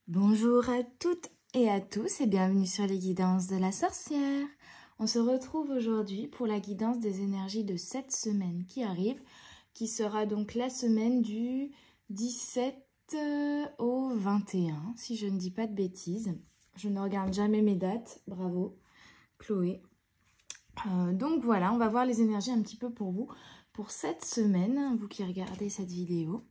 Bonjour à toutes et à tous et bienvenue sur les guidances de la sorcière. On se retrouve aujourd'hui pour la guidance des énergies de cette semaine qui arrive, qui sera donc la semaine du 17 au 21, si je ne dis pas de bêtises. Je ne regarde jamais mes dates, bravo Chloé. Donc voilà, on va voir les énergies un petit peu pour vous, pour cette semaine, vous qui regardez cette vidéo.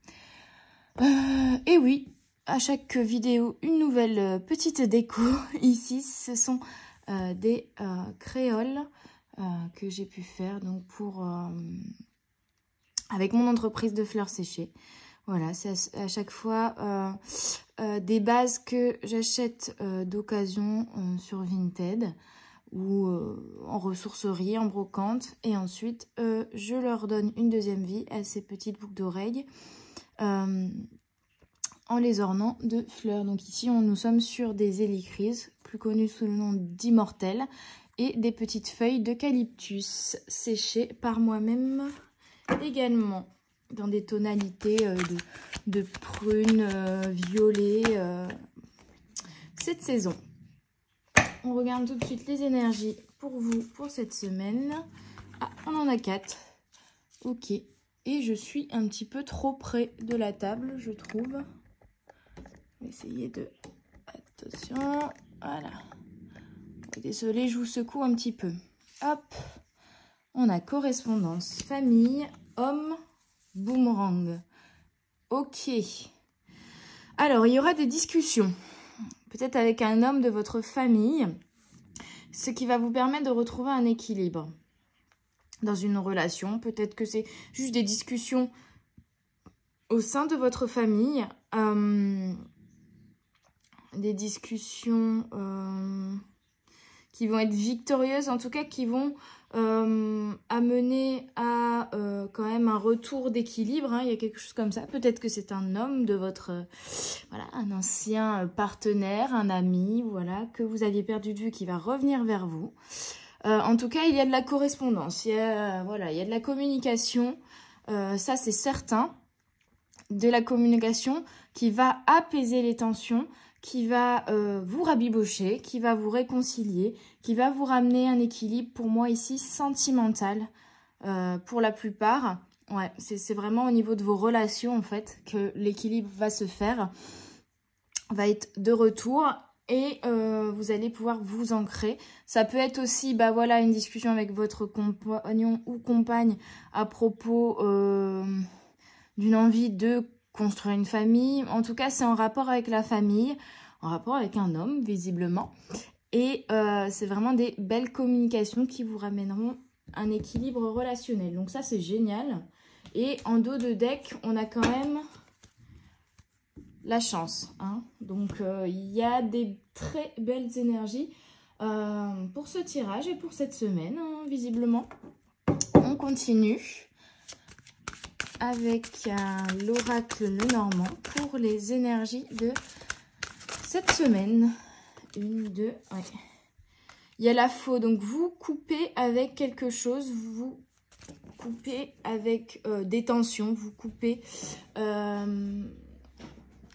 Et oui, à chaque vidéo, une nouvelle petite déco. Ici, ce sont des créoles que j'ai pu faire donc avec mon entreprise de fleurs séchées. Voilà, c'est à chaque fois des bases que j'achète d'occasion sur Vinted ou en ressourcerie, en brocante. Et ensuite, je leur donne une deuxième vie à ces petites boucles d'oreilles. En les ornant de fleurs. Donc ici, nous sommes sur des hélicryses, plus connues sous le nom d'immortelles, et des petites feuilles d'eucalyptus séchées par moi-même également, dans des tonalités de prune, violet, cette saison. On regarde tout de suite les énergies pour vous, pour cette semaine. Ah, on en a 4. Ok. Et je suis un petit peu trop près de la table, je trouve. Essayer de... Attention, voilà. Désolée, je vous secoue un petit peu. Hop, on a correspondance, famille, homme, boomerang. Ok. Alors, il y aura des discussions, peut-être avec un homme de votre famille, ce qui va vous permettre de retrouver un équilibre dans une relation. Peut-être que c'est juste des discussions au sein de votre famille, des discussions qui vont être victorieuses, en tout cas qui vont amener à quand même un retour d'équilibre, hein, il y a quelque chose comme ça. Peut-être que c'est un homme de votre, voilà, un ancien partenaire, un ami, voilà, que vous aviez perdu de vue, qui va revenir vers vous. En tout cas, il y a de la correspondance, voilà, il y a de la communication, ça c'est certain, de la communication qui va apaiser les tensions, qui va vous rabibocher, qui va vous réconcilier, qui va vous ramener un équilibre, pour moi ici, sentimental, pour la plupart. Ouais, c'est vraiment au niveau de vos relations, en fait, que l'équilibre va se faire, va être de retour, et vous allez pouvoir vous ancrer. Ça peut être aussi, bah voilà, une discussion avec votre compagnon ou compagne à propos d'une envie de construire une famille. En tout cas, c'est en rapport avec la famille, en rapport avec un homme, visiblement. Et c'est vraiment des belles communications qui vous ramèneront un équilibre relationnel. Donc ça, c'est génial. Et en dos de deck, on a quand même la chance, hein. Donc, il y a des très belles énergies pour ce tirage et pour cette semaine, hein, visiblement. On continue avec l'oracle Lenormand pour les énergies de cette semaine. 1, 2, ouais. Il y a la faux, donc vous coupez avec quelque chose, vous coupez avec des tensions, vous coupez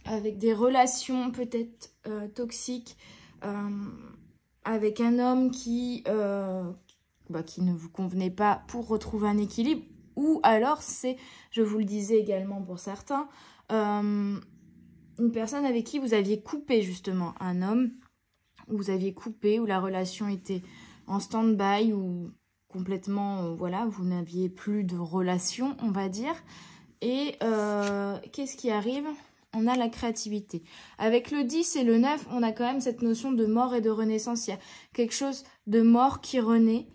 avec des relations peut-être toxiques, avec un homme qui ne vous convenait pas pour retrouver un équilibre. Ou alors, c'est, je vous le disais également pour certains, une personne avec qui vous aviez coupé justement, un homme où vous aviez coupé, où la relation était en stand-by, ou complètement, voilà, vous n'aviez plus de relation, on va dire. Et qu'est-ce qui arrive ? On a la créativité. Avec le 10 et le 9, on a quand même cette notion de mort et de renaissance. Il y a quelque chose de mort qui renaît.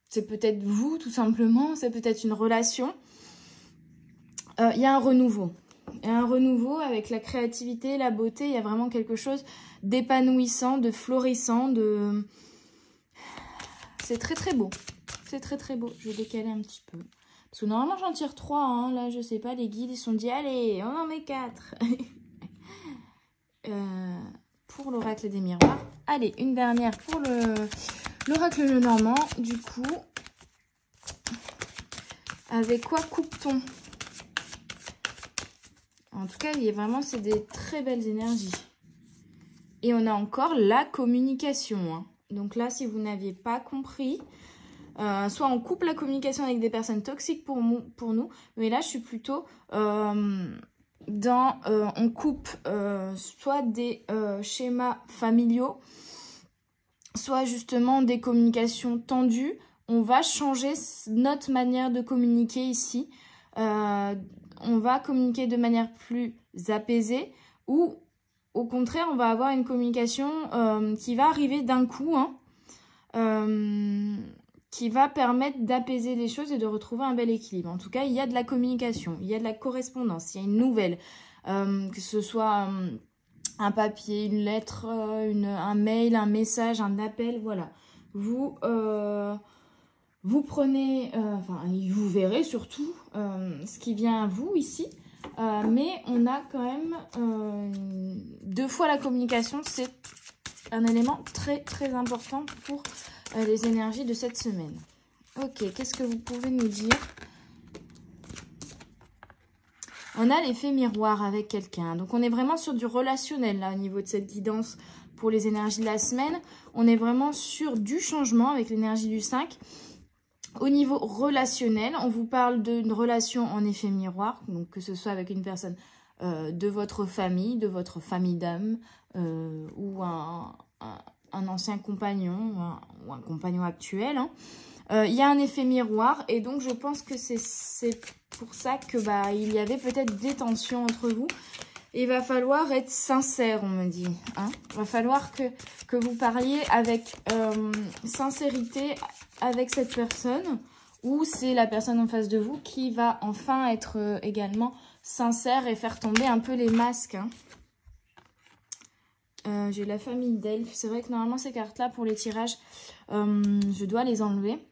C'est peut-être vous, tout simplement. C'est peut-être une relation. Il y a un renouveau. Il y a un renouveau avec la créativité, la beauté. Il y a vraiment quelque chose d'épanouissant, de florissant. C'est très, très beau. C'est très, très beau. Je vais décaler un petit peu. Parce que normalement, j'en tire 3. Hein. Là, je sais pas, les guides, ils se sont dit, allez, on en met 4. Pour l'oracle des miroirs. Allez, une dernière pour l'oracle Lenormand. Du coup, avec quoi coupe-t-on ? En tout cas, c'est des très belles énergies. Et on a encore la communication. Hein. Donc là, si vous n'aviez pas compris, soit on coupe la communication avec des personnes toxiques pour nous, mais là, je suis plutôt on coupe soit des schémas familiaux, soit justement des communications tendues. On va changer notre manière de communiquer ici. On va communiquer de manière plus apaisée ou au contraire, on va avoir une communication qui va arriver d'un coup, hein, qui va permettre d'apaiser les choses et de retrouver un bel équilibre. En tout cas, il y a de la communication, il y a de la correspondance, il y a une nouvelle, que ce soit un papier, une lettre, un mail, un message, un appel, voilà. Vous prenez, vous verrez surtout ce qui vient à vous ici. Mais on a quand même 2 fois la communication, c'est un élément très très important pour les énergies de cette semaine. Ok, qu'est-ce que vous pouvez nous dire? On a l'effet miroir avec quelqu'un, donc on est vraiment sur du relationnel là au niveau de cette guidance pour les énergies de la semaine. On est vraiment sur du changement avec l'énergie du 5. Au niveau relationnel, on vous parle d'une relation en effet miroir, donc que ce soit avec une personne de votre famille d'âme, ou un ancien compagnon, ou un compagnon actuel. Hein. Il y a un effet miroir, et donc je pense que c'est pour ça que il y avait peut-être des tensions entre vous. Et il va falloir être sincère, on me dit. Hein. Il va falloir que vous parliez avec sincérité avec cette personne, ou c'est la personne en face de vous qui va enfin être également sincère et faire tomber un peu les masques. Hein. J'ai la famille d'elfes. C'est vrai que normalement ces cartes-là, pour les tirages, je dois les enlever.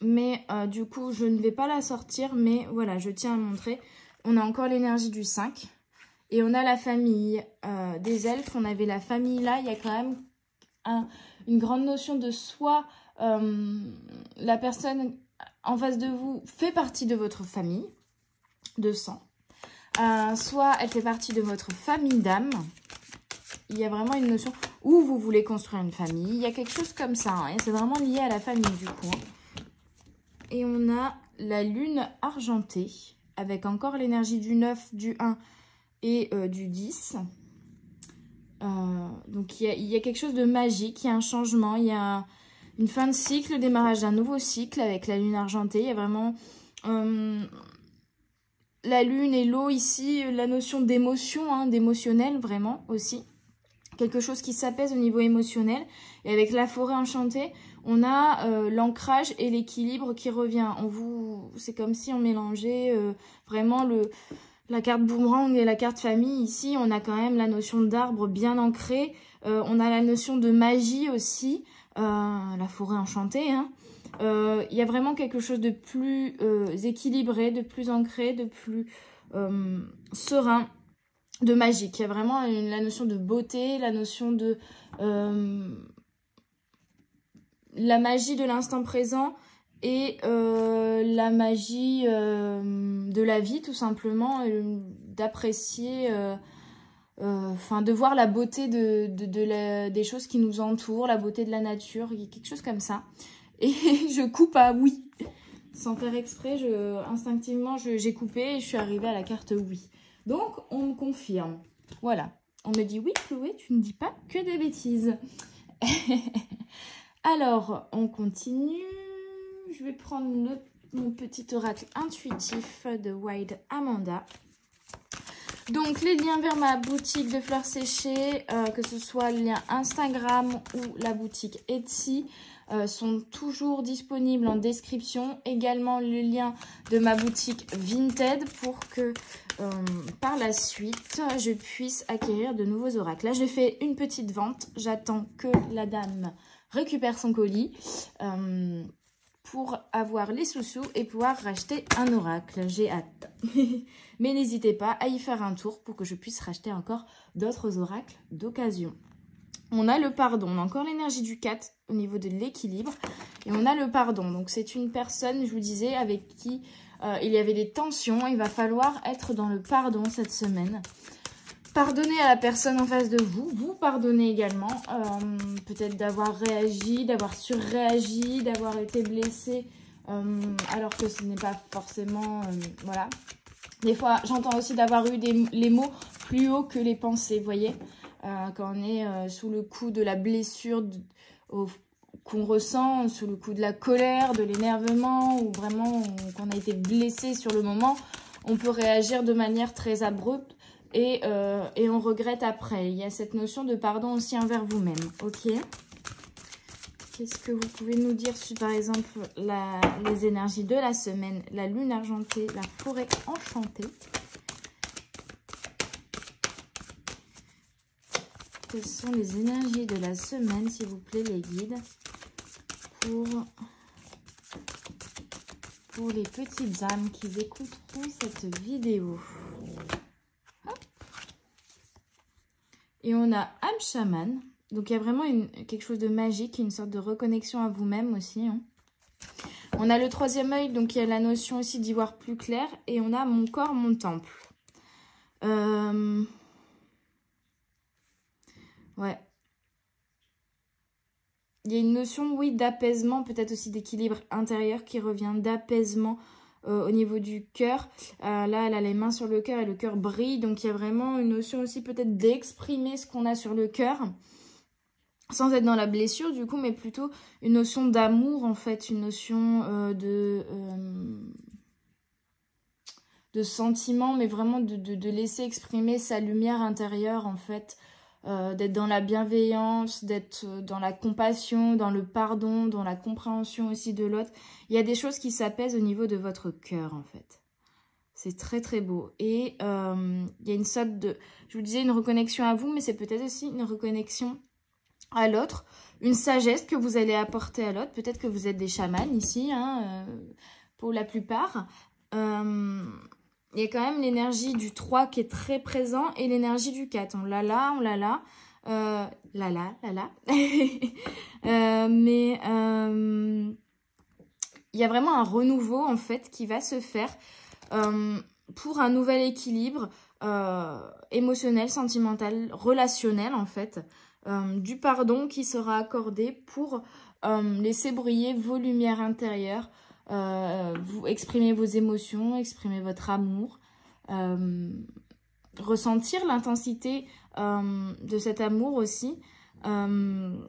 Mais du coup, je ne vais pas la sortir. Mais voilà, je tiens à montrer. On a encore l'énergie du 5. Et on a la famille des elfes. On avait la famille là. Il y a quand même une grande notion de soi. La personne en face de vous fait partie de votre famille de sang. Soit elle fait partie de votre famille d'âme. Il y a vraiment une notion où vous voulez construire une famille. Il y a quelque chose comme ça. Hein, et c'est vraiment lié à la famille du coup. Hein. Et on a la lune argentée avec encore l'énergie du 9, du 1 et du 10. Donc il y a quelque chose de magique, il y a un changement, il y a une fin de cycle, le démarrage d'un nouveau cycle avec la lune argentée. Il y a vraiment la lune et l'eau ici, la notion d'émotion, hein, d'émotionnel vraiment aussi. Quelque chose qui s'apaise au niveau émotionnel. Et avec la forêt enchantée, on a l'ancrage et l'équilibre qui revient. C'est comme si on mélangeait vraiment la carte boomerang et la carte famille. Ici, on a quand même la notion d'arbre bien ancré. On a la notion de magie aussi. La forêt enchantée. Hein. Y a vraiment quelque chose de plus équilibré, de plus ancré, de plus serein, de magique. Il y a vraiment la notion de beauté, la notion de la magie de l'instant présent et la magie de la vie, tout simplement, d'apprécier, de voir la beauté des choses qui nous entourent, la beauté de la nature, quelque chose comme ça. Et je coupe à oui. Sans faire exprès, instinctivement, j'ai coupé et je suis arrivée à la carte oui. Donc, on me confirme. Voilà. On me dit oui, Chloé, tu ne dis pas que des bêtises. Alors, on continue. Je vais prendre mon petit oracle intuitif de Wild Amanda. Donc, les liens vers ma boutique de fleurs séchées, que ce soit le lien Instagram ou la boutique Etsy, sont toujours disponibles en description. Également, le lien de ma boutique Vinted pour que par la suite, je puisse acquérir de nouveaux oracles. Là, j'ai fait une petite vente. J'attends que la dame récupère son colis pour avoir les sous-sous et pouvoir racheter un oracle. J'ai hâte. Mais n'hésitez pas à y faire un tour pour que je puisse racheter encore d'autres oracles d'occasion. On a le pardon. On a encore l'énergie du 4 au niveau de l'équilibre. Et on a le pardon. Donc, c'est une personne, je vous disais, avec qui il y avait des tensions. Il va falloir être dans le pardon cette semaine. Pardonnez à la personne en face de vous. Vous pardonnez également. Peut-être d'avoir réagi, d'avoir surréagi, d'avoir été blessé alors que ce n'est pas forcément... voilà. Des fois, j'entends aussi d'avoir eu les mots plus hauts que les pensées, vous voyez. Quand on est sous le coup de la blessure qu'on ressent, sous le coup de la colère, de l'énervement, ou vraiment qu'on a été blessé sur le moment, on peut réagir de manière très abrupte et on regrette après. Il y a cette notion de pardon aussi envers vous-même, ok? Qu'est-ce que vous pouvez nous dire sur, par exemple, les énergies de la semaine, la lune argentée, la forêt enchantée? Quelles sont les énergies de la semaine, s'il vous plaît, les guides, pour les petites âmes qui écouteront cette vidéo? Hop. Et on a âme chaman. Donc, il y a vraiment quelque chose de magique, une sorte de reconnexion à vous-même aussi. Hein. On a le troisième œil, donc il y a la notion aussi d'y voir plus clair. Et on a mon corps, mon temple. Ouais. Il y a une notion, oui, d'apaisement, peut-être aussi d'équilibre intérieur qui revient, d'apaisement au niveau du cœur. Là, elle a les mains sur le cœur et le cœur brille. Donc, il y a vraiment une notion aussi peut-être d'exprimer ce qu'on a sur le cœur. Sans être dans la blessure, du coup, mais plutôt une notion d'amour, en fait. Une notion de sentiment, mais vraiment de laisser exprimer sa lumière intérieure, en fait. D'être dans la bienveillance, d'être dans la compassion, dans le pardon, dans la compréhension aussi de l'autre. Il y a des choses qui s'apaisent au niveau de votre cœur, en fait. C'est très, très beau. Et il y a une sorte de... Je vous disais, une reconnexion à vous, mais c'est peut-être aussi une reconnexion à l'autre. Une sagesse que vous allez apporter à l'autre. Peut-être que vous êtes des chamans ici, hein, pour la plupart. Il y a quand même l'énergie du 3 qui est très présent et l'énergie du 4. On l'a là, on l'a là. Mais il y a vraiment un renouveau en fait qui va se faire pour un nouvel équilibre émotionnel, sentimental, relationnel en fait. Du pardon qui sera accordé pour laisser briller vos lumières intérieures. Vous exprimez vos émotions, exprimez votre amour, ressentir l'intensité de cet amour aussi, une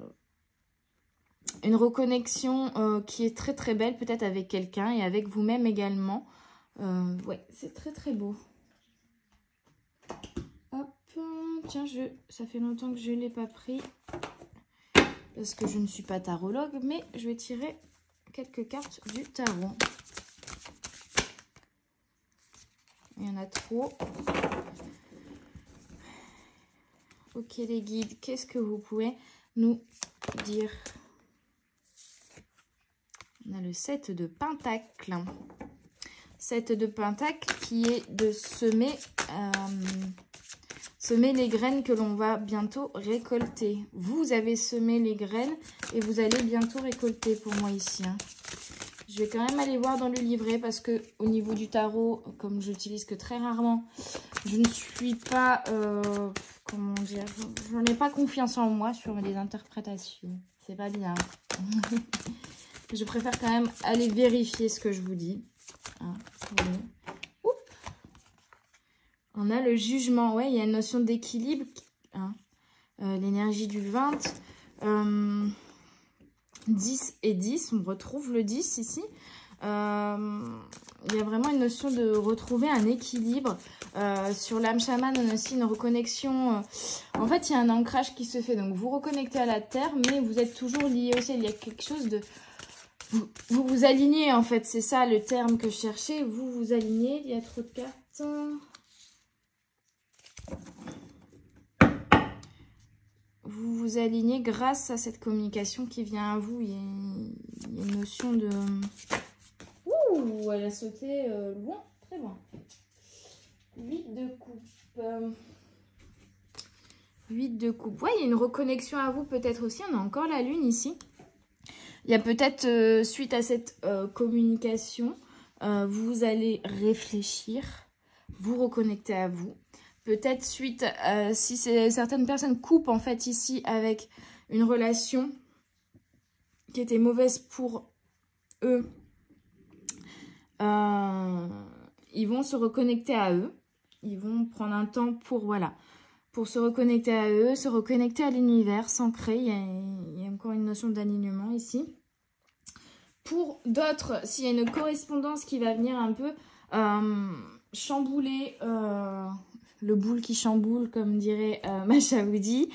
reconnexion qui est très très belle peut-être avec quelqu'un et avec vous-même également. Ouais, c'est très très beau. Hop, tiens, ça fait longtemps que je ne l'ai pas pris parce que je ne suis pas tarologue, mais je vais tirer quelques cartes du tarot. Il y en a trop. Ok les guides, qu'est-ce que vous pouvez nous dire? On a le 7 de Pentacles. 7 de Pentacles qui est de semer les graines que l'on va bientôt récolter. Vous avez semé les graines et vous allez bientôt récolter pour moi ici. Hein. Je vais quand même aller voir dans le livret parce que au niveau du tarot, comme je l'utilise que très rarement, je ne suis pas, comment dire, je n'ai pas confiance en moi sur les interprétations. C'est pas bien. Je préfère quand même aller vérifier ce que je vous dis. Hein, on a le jugement, ouais, il y a une notion d'équilibre. Hein. L'énergie du 20. 10 et 10, on retrouve le 10 ici. Il y a vraiment une notion de retrouver un équilibre. Sur l'âme chamane, on a aussi une reconnexion. En fait, il y a un ancrage qui se fait. Donc, vous reconnectez à la terre, mais vous êtes toujours lié au ciel. Il y a quelque chose de... Vous vous alignez, en fait. C'est ça le terme que je cherchais. Vous vous alignez. Il y a trop de cartes. Vous vous alignez grâce à cette communication qui vient à vous. Il y a une notion de... Ouh, elle a sauté loin, très loin. 8 de coupe. 8 de coupe. Ouais, il y a une reconnexion à vous peut-être aussi. On a encore la lune ici. Il y a peut-être, suite à cette communication, vous allez réfléchir, vous reconnecter à vous. Peut-être suite, si certaines personnes coupent en fait ici avec une relation qui était mauvaise pour eux, ils vont se reconnecter à eux. Ils vont prendre un temps pour, voilà, pour se reconnecter à eux, se reconnecter à l'univers, s'ancrer. Il y a encore une notion d'alignement ici. Pour d'autres, s'il y a une correspondance qui va venir un peu chambouler, le boule qui chamboule, comme dirait Macha Woody,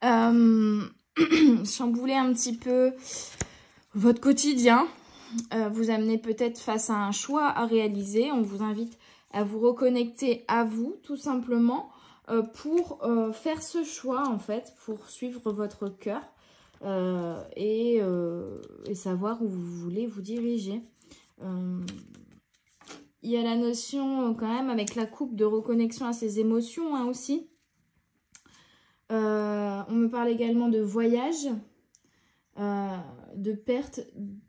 chambouler un petit peu votre quotidien, vous amener peut-être face à un choix à réaliser. On vous invite à vous reconnecter à vous, tout simplement, pour faire ce choix, en fait, pour suivre votre cœur et savoir où vous voulez vous diriger. Il y a la notion, quand même, avec la coupe, de reconnexion à ses émotions, hein, aussi. On me parle également de voyage, de perte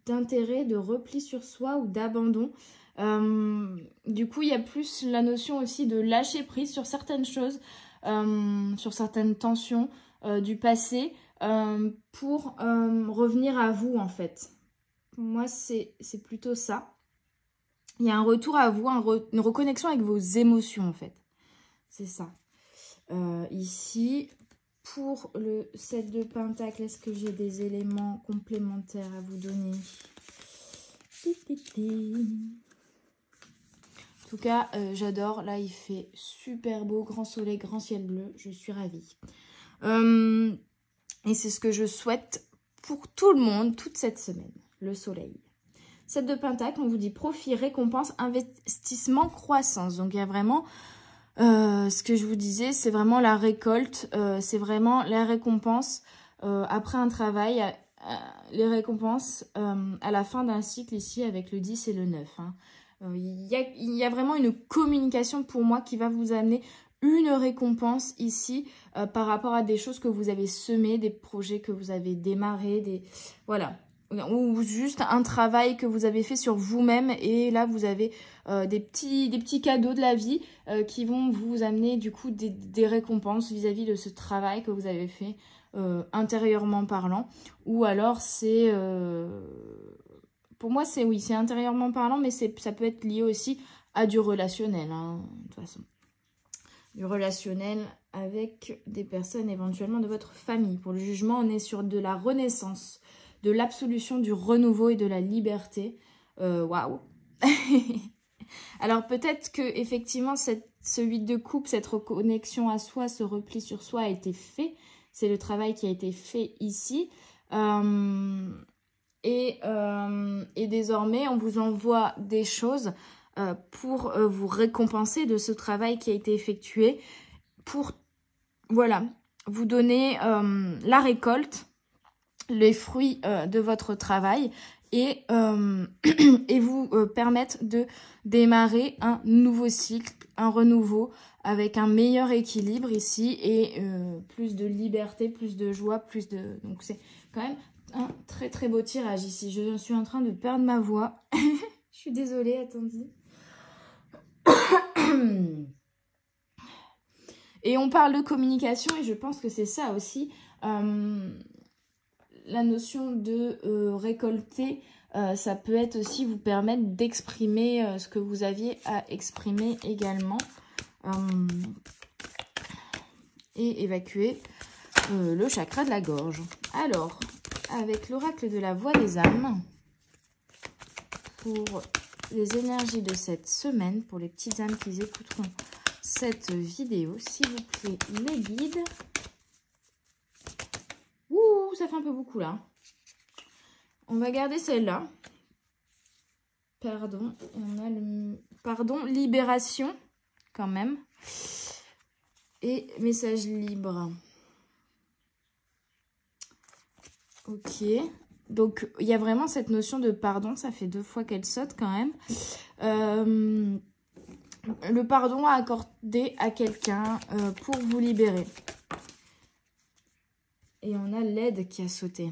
d'intérêt, de repli sur soi ou d'abandon. Du coup, il y a plus la notion aussi de lâcher prise sur certaines choses, sur certaines tensions du passé, pour revenir à vous, en fait. Pour moi, c'est plutôt ça. Il y a un retour à vous, une reconnexion avec vos émotions, en fait. C'est ça. Ici, pour le 7 de Pentacle, est-ce que j'ai des éléments complémentaires à vous donner? En tout cas, j'adore. Là, il fait super beau, grand soleil, grand ciel bleu. Je suis ravie. Et c'est ce que je souhaite pour tout le monde, toute cette semaine. Le soleil. 7 de Pentacle, on vous dit profit, récompense, investissement, croissance. Donc, il y a vraiment... ce que je vous disais, c'est vraiment la récolte, c'est vraiment la récompense après un travail, les récompenses à la fin d'un cycle ici avec le 10 et le 9. Hein. Il y a vraiment une communication pour moi qui va vous amener une récompense ici par rapport à des choses que vous avez semées, des projets que vous avez démarrés, voilà. Ou juste un travail que vous avez fait sur vous-même et là vous avez des petits cadeaux de la vie qui vont vous amener du coup des récompenses vis-à-vis de ce travail que vous avez fait intérieurement parlant. Ou alors c'est pour moi c'est oui, c'est intérieurement parlant, mais ça peut être lié aussi à du relationnel, hein, de toute façon. Du relationnel avec des personnes éventuellement de votre famille. Pour le jugement, on est sur de la renaissance, de l'absolution, du renouveau et de la liberté. Waouh. Alors peut-être que effectivement ce 8 de coupe, cette reconnexion à soi, ce repli sur soi a été fait. C'est le travail qui a été fait ici. Et désormais, on vous envoie des choses pour vous récompenser de ce travail qui a été effectué. Pour, voilà, vous donner la récolte, les fruits de votre travail et vous permettre de démarrer un nouveau cycle, un renouveau avec un meilleur équilibre ici et plus de liberté, plus de joie, plus de... Donc c'est quand même un très très beau tirage ici. Je suis en train de perdre ma voix. Je suis désolée, attendez. Et on parle de communication et je pense que c'est ça aussi. La notion de récolter, ça peut être aussi vous permettre d'exprimer ce que vous aviez à exprimer également. Et évacuer le chakra de la gorge. Alors, avec l'oracle de la voix des âmes, pour les énergies de cette semaine, pour les petites âmes qui écouteront cette vidéo, s'il vous plaît, les guides. Ouh, ça fait un peu beaucoup là. On va garder celle-là. Pardon, on a le... Pardon, libération, quand même. Et message libre. Ok. Donc, il y a vraiment cette notion de pardon. Ça fait 2 fois qu'elle saute quand même. Le pardon à accorder à quelqu'un pour vous libérer. Et on a l'aide qui a sauté.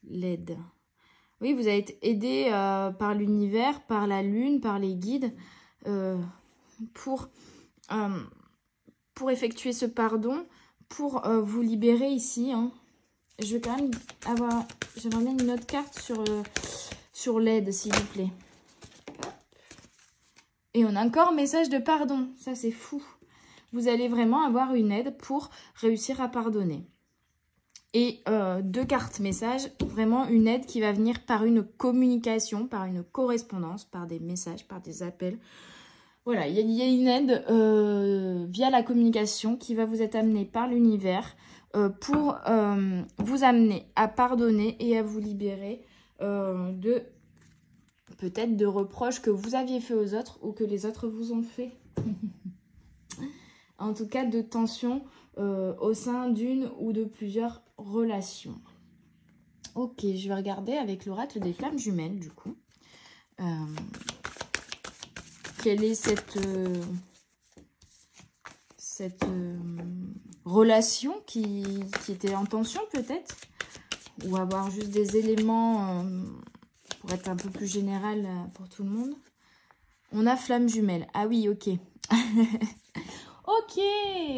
L'aide. Oui, vous allez être aidé par l'univers, par la lune, par les guides, pour effectuer ce pardon, pour vous libérer ici. Hein. Je vais quand même avoir... J'aimerais bien une autre carte sur l'aide, s'il vous plaît. Et on a encore un message de pardon. Ça, c'est fou. Vous allez vraiment avoir une aide pour réussir à pardonner. Et 2 cartes messages, vraiment une aide qui va venir par une communication, par une correspondance, par des messages, par des appels. Voilà, il y a une aide via la communication qui va vous être amenée par l'univers pour vous amener à pardonner et à vous libérer de peut-être de reproches que vous aviez fait aux autres ou que les autres vous ont fait. En tout cas, de tensions au sein d'une ou de plusieurs relations. Ok, je vais regarder avec l'oracle des flammes jumelles, du coup. Quelle est cette relation qui était en tension, peut-être? Ou avoir juste des éléments pour être un peu plus général pour tout le monde. On a flamme jumelle. Ah oui, ok. Ok,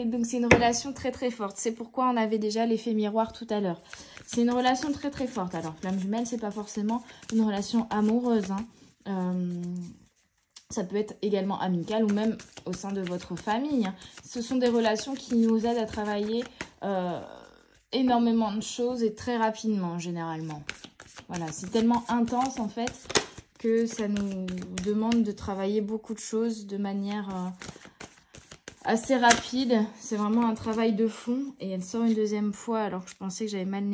donc c'est une relation très très forte. C'est pourquoi on avait déjà l'effet miroir tout à l'heure. C'est une relation très très forte. Alors, flamme jumelle, c'est pas forcément une relation amoureuse. Hein. Ça peut être également amical ou même au sein de votre famille. Hein. Ce sont des relations qui nous aident à travailler énormément de choses et très rapidement, généralement. Voilà, c'est tellement intense en fait que ça nous demande de travailler beaucoup de choses de manière assez rapide. C'est vraiment un travail de fond. Et elle sort une deuxième fois alors que je pensais que j'avais mal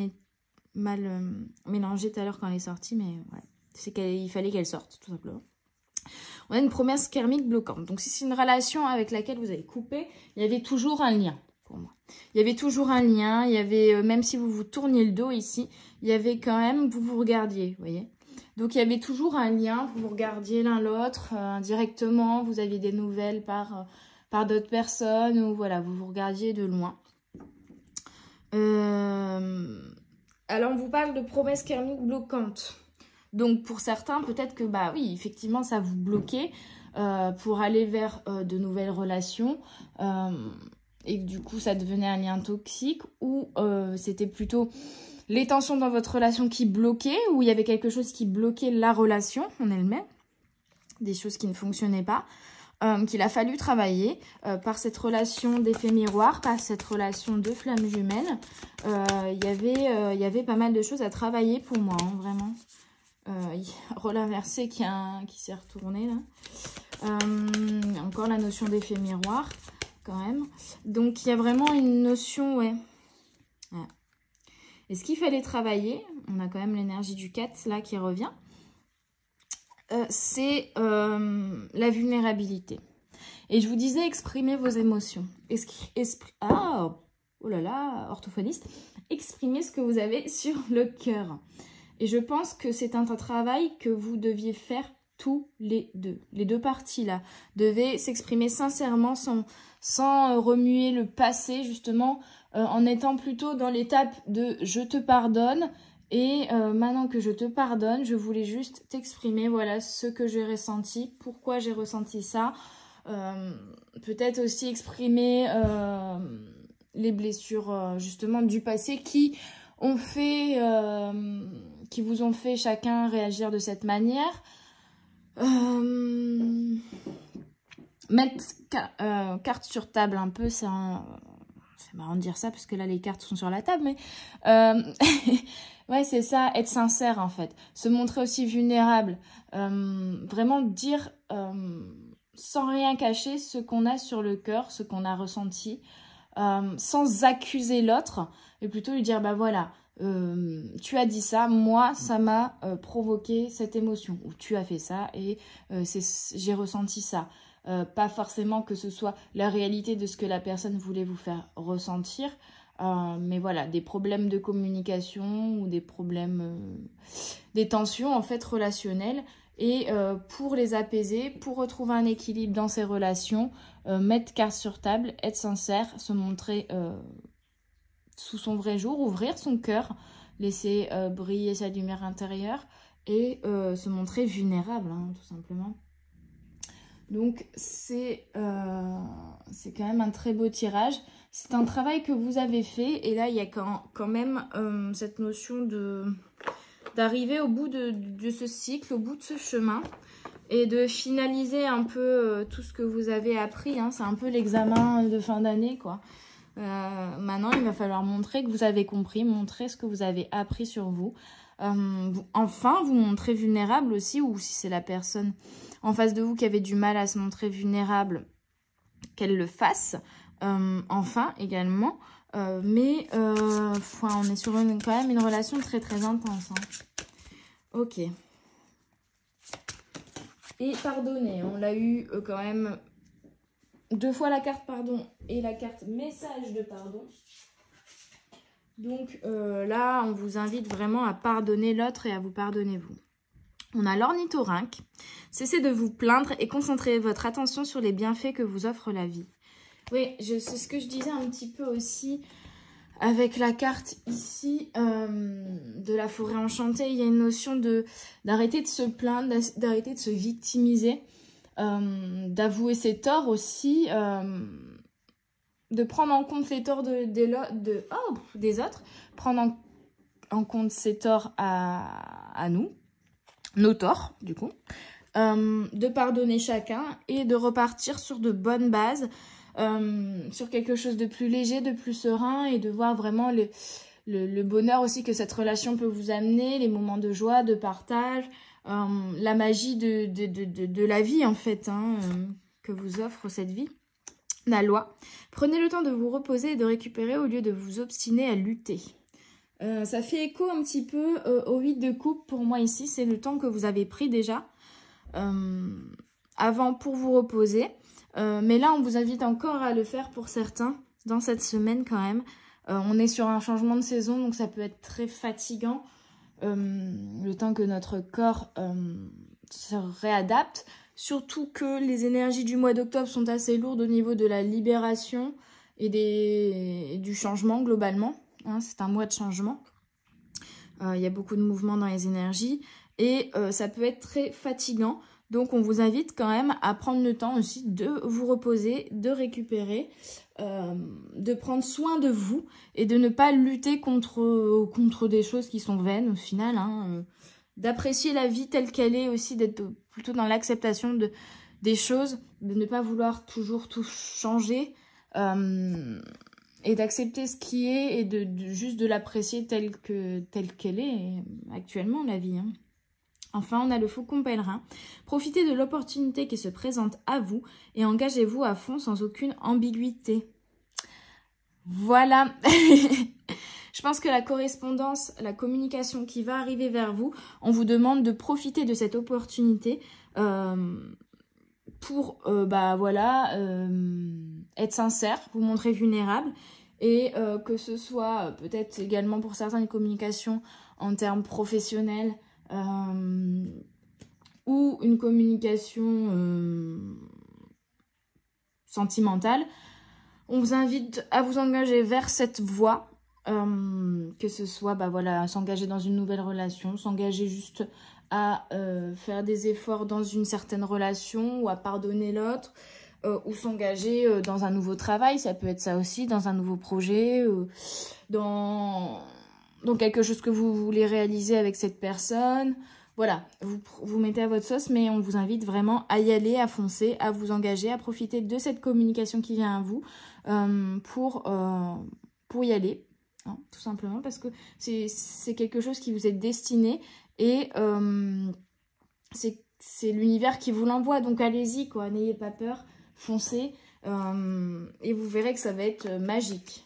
mélangé tout à l'heure quand elle est sortie. Mais ouais, c'est qu'il fallait qu'elle sorte, tout simplement. On a une promesse karmique bloquante. Donc, si c'est une relation avec laquelle vous avez coupé, il y avait toujours un lien pour moi. Il y avait toujours un lien. Il y avait, même si vous vous tourniez le dos ici, il y avait quand même, vous vous regardiez, vous voyez. Donc, il y avait toujours un lien. Vous vous regardiez l'un l'autre indirectement. Vous aviez des nouvelles par d'autres personnes ou voilà, vous vous regardiez de loin. Alors, on vous parle de promesse karmique bloquante. Donc, pour certains, peut-être que, bah oui, effectivement, ça vous bloquait pour aller vers de nouvelles relations et que du coup, ça devenait un lien toxique ou c'était plutôt les tensions dans votre relation qui bloquaient ou il y avait quelque chose qui bloquait la relation en elle-même, des choses qui ne fonctionnaient pas, qu'il a fallu travailler par cette relation d'effet miroir, par cette relation de flamme jumelle. Il y avait pas mal de choses à travailler pour moi, hein, vraiment. Rôle inversé qui s'est retourné là. Encore la notion d'effet miroir quand même. Donc il y a vraiment une notion, ouais. Et ce qu'il fallait travailler, on a quand même l'énergie du 4 là qui revient, c'est la vulnérabilité. Et je vous disais, exprimez vos émotions. Oh là là, orthophoniste. Exprimez ce que vous avez sur le cœur. Et je pense que c'est un travail que vous deviez faire tous les deux. Les deux parties là devaient s'exprimer sincèrement sans remuer le passé justement, en étant plutôt dans l'étape de « je te pardonne » et maintenant que je te pardonne, je voulais juste t'exprimer voilà ce que j'ai ressenti, pourquoi j'ai ressenti ça. Peut-être aussi exprimer les blessures justement du passé qui vous ont fait chacun réagir de cette manière. Mettre carte sur table un peu, c'est marrant de dire ça parce que là les cartes sont sur la table, mais ouais c'est ça, être sincère en fait, se montrer aussi vulnérable, vraiment dire sans rien cacher ce qu'on a sur le cœur, ce qu'on a ressenti, sans accuser l'autre, et plutôt lui dire bah voilà, tu as dit ça, moi ça m'a provoqué cette émotion, ou tu as fait ça et j'ai ressenti ça. Pas forcément que ce soit la réalité de ce que la personne voulait vous faire ressentir, mais voilà, des problèmes de communication ou des problèmes, des tensions en fait relationnelles. Et pour les apaiser, pour retrouver un équilibre dans ces relations, mettre carte sur table, être sincère, se montrer sous son vrai jour, ouvrir son cœur, laisser briller sa lumière intérieure et se montrer vulnérable, hein, tout simplement. Donc, c'est quand même un très beau tirage. C'est un travail que vous avez fait. Et là, il y a quand même cette notion d'arriver au bout de ce cycle, au bout de ce chemin. Et de finaliser un peu tout ce que vous avez appris. Hein. C'est un peu l'examen de fin d'année, quoi. Maintenant, il va falloir montrer que vous avez compris, montrer ce que vous avez appris sur vous. Enfin, vous montrer vulnérable aussi, ou si c'est la personne en face de vous qui avait du mal à se montrer vulnérable, qu'elle le fasse. Enfin, également. Mais on est sur quand même une relation très très intense. Hein. Ok. Et pardonner, on l'a eu quand même 2 fois la carte pardon et la carte message de pardon. Donc là, on vous invite vraiment à pardonner l'autre et à vous pardonner vous. On a l'ornithorynque. Cessez de vous plaindre et concentrez votre attention sur les bienfaits que vous offre la vie. Oui, c'est ce que je disais un petit peu aussi avec la carte ici de la forêt enchantée. Il y a une notion d'arrêter de se plaindre, d'arrêter de se victimiser, d'avouer ses torts aussi, de prendre en compte les torts des autres, prendre en compte ses torts à nous, nos torts du coup, de pardonner chacun et de repartir sur de bonnes bases, sur quelque chose de plus léger, de plus serein et de voir vraiment le bonheur aussi que cette relation peut vous amener, les moments de joie, de partage, la magie de la vie en fait, hein, que vous offre cette vie. La loi. Prenez le temps de vous reposer et de récupérer au lieu de vous obstiner à lutter. Ça fait écho un petit peu au 8 de coupe pour moi ici. C'est le temps que vous avez pris déjà avant pour vous reposer. Mais là, on vous invite encore à le faire pour certains dans cette semaine quand même. On est sur un changement de saison, donc ça peut être très fatigant. Le temps que notre corps se réadapte. Surtout que les énergies du mois d'octobre sont assez lourdes au niveau de la libération et du changement globalement. Hein, c'est un mois de changement. Il y a beaucoup de mouvements dans les énergies et ça peut être très fatigant. Donc on vous invite quand même à prendre le temps aussi de vous reposer, de récupérer, de prendre soin de vous et de ne pas lutter contre des choses qui sont vaines au final. Hein, d'apprécier la vie telle qu'elle est aussi, d'être plutôt dans l'acceptation des choses, de ne pas vouloir toujours tout changer. Et d'accepter ce qui est et juste de l'apprécier telle qu'elle est actuellement, la vie. Hein. Enfin, on a le faucon pèlerin. Profitez de l'opportunité qui se présente à vous et engagez-vous à fond sans aucune ambiguïté. Voilà. Je pense que la correspondance, la communication qui va arriver vers vous, on vous demande de profiter de cette opportunité pour être sincère, vous montrer vulnérable et que ce soit peut-être également pour certains une communication en termes professionnels ou une communication sentimentale. On vous invite à vous engager vers cette voie, que ce soit s'engager dans une nouvelle relation, s'engager juste à faire des efforts dans une certaine relation ou à pardonner l'autre, ou s'engager dans un nouveau travail, ça peut être ça aussi, dans un nouveau projet, dans quelque chose que vous voulez réaliser avec cette personne. Voilà, vous mettez à votre sauce, mais on vous invite vraiment à y aller, à foncer, à vous engager, à profiter de cette communication qui vient à vous pour y aller, hein, tout simplement, parce que c'est quelque chose qui vous est destiné et c'est l'univers qui vous l'envoie, donc allez-y, quoi, n'ayez pas peur, foncez, et vous verrez que ça va être magique.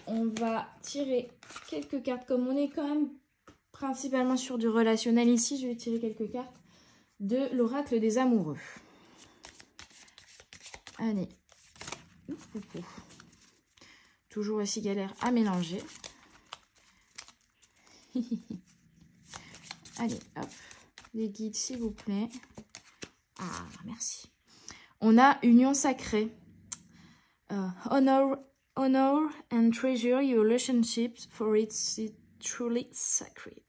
On va tirer quelques cartes, comme on est quand même principalement sur du relationnel ici, je vais tirer quelques cartes de l'oracle des amoureux. Allez. Toujours aussi galère à mélanger. Allez, hop. Les guides, s'il vous plaît. Ah, merci. On a union sacrée. Honor and treasure your relationships for it's truly sacred.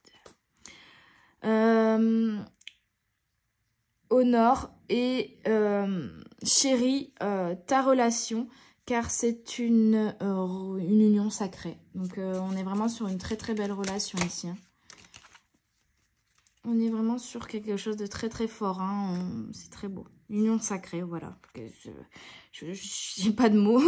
Honore et chéris ta relation, car c'est une union sacrée. Donc on est vraiment sur une très très belle relation ici. Hein. On est vraiment sur quelque chose de très très fort. Hein. C'est très beau. Union sacrée, voilà. Je n'ai pas de mots.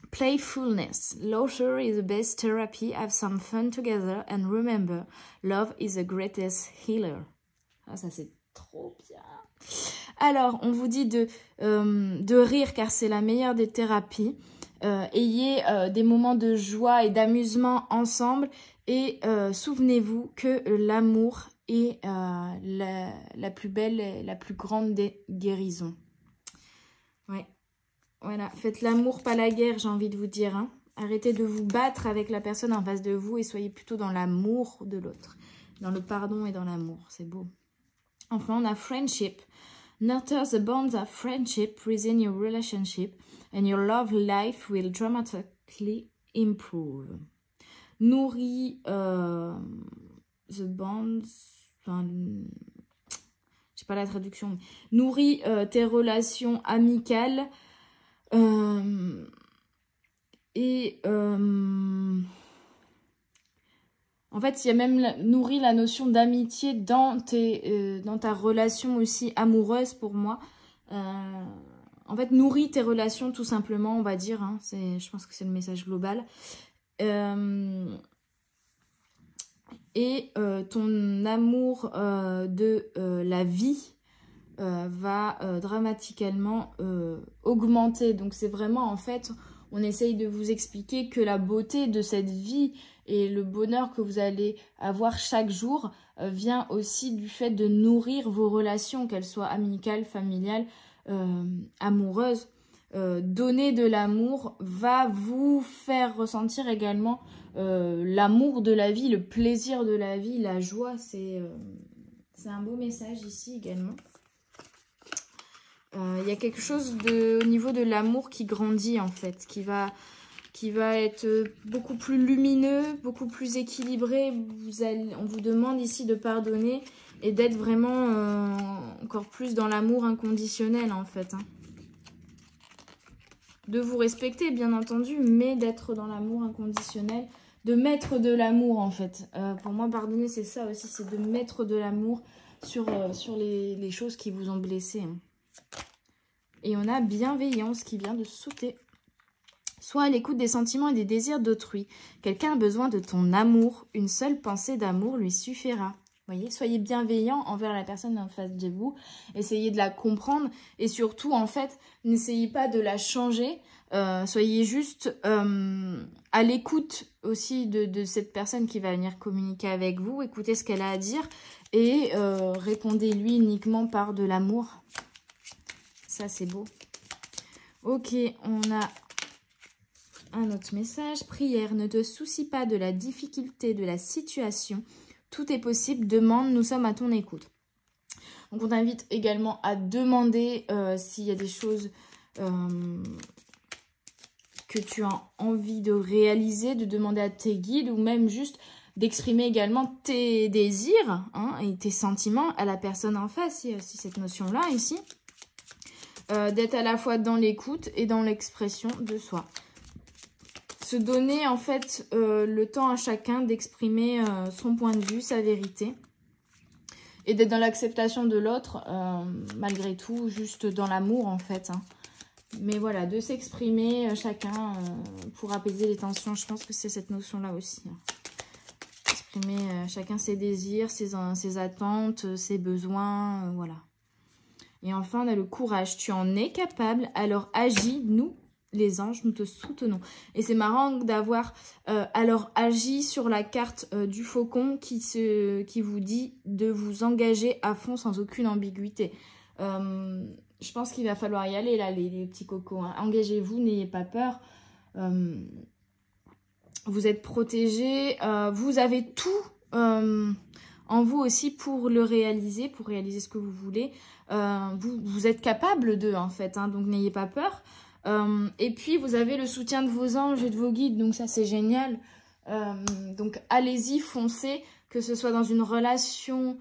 Playfulness. Laughter is the best therapy. Have some fun together. And remember, love is the greatest healer. Ah, ça c'est trop bien. Alors, on vous dit de rire, car c'est la meilleure des thérapies. Ayez des moments de joie et d'amusement ensemble. Et souvenez-vous que l'amour est la plus belle et la plus grande des guérisons. Ouais. Voilà, faites l'amour, pas la guerre, j'ai envie de vous dire. Hein. Arrêtez de vous battre avec la personne en face de vous et soyez plutôt dans l'amour de l'autre. Dans le pardon et dans l'amour, c'est beau. Enfin, on a friendship. Nurture the bonds of friendship within your relationship and your love life will dramatically improve. Nourris the bonds... Enfin, je sais pas la traduction. Nourris tes relations amicales en fait, il y a même nourri la notion d'amitié dans ta relation aussi amoureuse pour moi. En fait, nourris tes relations tout simplement, on va dire. Hein, je pense que c'est le message global. Et ton amour de la vie va dramatiquement augmenter. Donc c'est vraiment en fait, on essaye de vous expliquer que la beauté de cette vie et le bonheur que vous allez avoir chaque jour vient aussi du fait de nourrir vos relations, qu'elles soient amicales, familiales, amoureuses. Donner de l'amour va vous faire ressentir également l'amour de la vie, le plaisir de la vie, la joie. C'est un beau message ici également. Il y a quelque chose au niveau de l'amour qui grandit en fait, qui va être beaucoup plus lumineux, beaucoup plus équilibré. On vous demande ici de pardonner et d'être vraiment encore plus dans l'amour inconditionnel en fait. Hein. De vous respecter bien entendu, mais d'être dans l'amour inconditionnel, de mettre de l'amour en fait. Pour moi, pardonner c'est ça aussi, c'est de mettre de l'amour sur les choses qui vous ont blessé. Hein. Et on a bienveillance qui vient de sauter. Sois à l'écoute des sentiments et des désirs d'autrui. Quelqu'un a besoin de ton amour. Une seule pensée d'amour lui suffira. Voyez, soyez bienveillant envers la personne en face de vous. Essayez de la comprendre. Et surtout, en fait, n'essayez pas de la changer. Soyez juste à l'écoute aussi de cette personne qui va venir communiquer avec vous. Écoutez ce qu'elle a à dire. Et répondez-lui uniquement par de l'amour. Ça, c'est beau. Ok, on a un autre message. Prière, ne te soucie pas de la difficulté de la situation. Tout est possible. Demande, nous sommes à ton écoute. Donc, on t'invite également à demander s'il y a des choses que tu as envie de réaliser, de demander à tes guides ou même juste d'exprimer également tes désirs hein, et tes sentiments à la personne en face. Il y a aussi cette notion-là ici. D'être à la fois dans l'écoute et dans l'expression de soi. Se donner en fait le temps à chacun d'exprimer son point de vue, sa vérité. Et d'être dans l'acceptation de l'autre, malgré tout, juste dans l'amour en fait. Hein. Mais voilà, de s'exprimer chacun pour apaiser les tensions. Je pense que c'est cette notion-là aussi. Hein. Exprimer chacun ses désirs, ses attentes, ses besoins, voilà. Et enfin, on a le courage. Tu en es capable, alors agis. Nous, les anges, nous te soutenons. Et c'est marrant d'avoir alors agi sur la carte du faucon qui vous dit de vous engager à fond sans aucune ambiguïté. Je pense qu'il va falloir y aller, là, les petits cocos. Hein. Engagez-vous, n'ayez pas peur. Vous êtes protégés. Vous avez tout en vous aussi pour le réaliser, pour réaliser ce que vous voulez. Vous êtes capable de, en fait, hein, donc n'ayez pas peur. Et puis, vous avez le soutien de vos anges et de vos guides, donc ça, c'est génial. Donc, allez-y, foncez. que ce soit dans une relation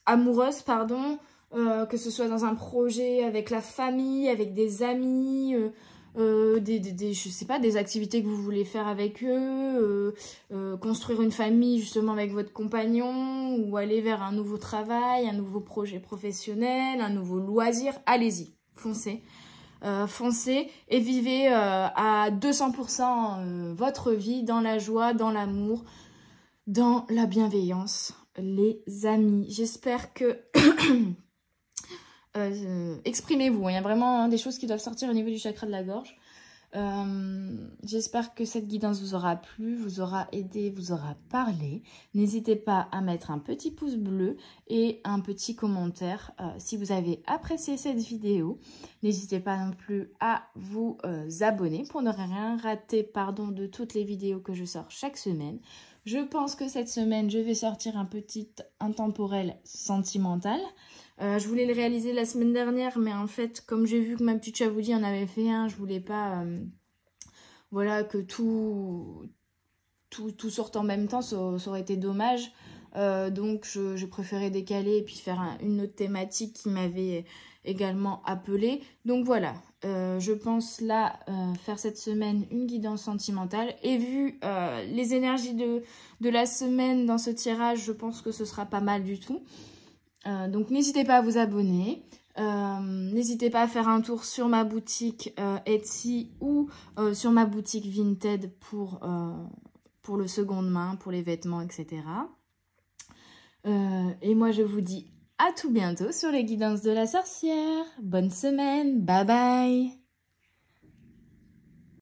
amoureuse, pardon, que ce soit dans un projet avec la famille, avec des amis, je sais pas, des activités que vous voulez faire avec eux, construire une famille justement avec votre compagnon, ou aller vers un nouveau travail, un nouveau projet professionnel, un nouveau loisir, allez-y, foncez. Foncez et vivez à 200% votre vie dans la joie, dans l'amour, dans la bienveillance, les amis. J'espère que... exprimez-vous, il y a vraiment des choses qui doivent sortir au niveau du chakra de la gorge. J'espère que cette guidance vous aura plu, vous aura aidé, vous aura parlé. N'hésitez pas à mettre un petit pouce bleu et un petit commentaire si vous avez apprécié cette vidéo. N'hésitez pas non plus à vous abonner pour ne rien rater de toutes les vidéos que je sors chaque semaine. Je pense que cette semaine, je vais sortir un petit intemporel sentimental. Je voulais le réaliser la semaine dernière, mais en fait, comme j'ai vu que ma petite Chavoudi en avait fait un, je voulais pas voilà, que tout sorte en même temps, ça aurait été dommage. Donc, je préférais décaler et puis faire une autre thématique qui m'avait également appelée. Donc, voilà, je pense là faire cette semaine une guidance sentimentale. Et vu les énergies de la semaine dans ce tirage, je pense que ce sera pas mal du tout. Donc n'hésitez pas à vous abonner, n'hésitez pas à faire un tour sur ma boutique Etsy ou sur ma boutique Vinted pour le seconde main, pour les vêtements, etc. Et moi je vous dis à tout bientôt sur les guidances de la sorcière. Bonne semaine, bye bye.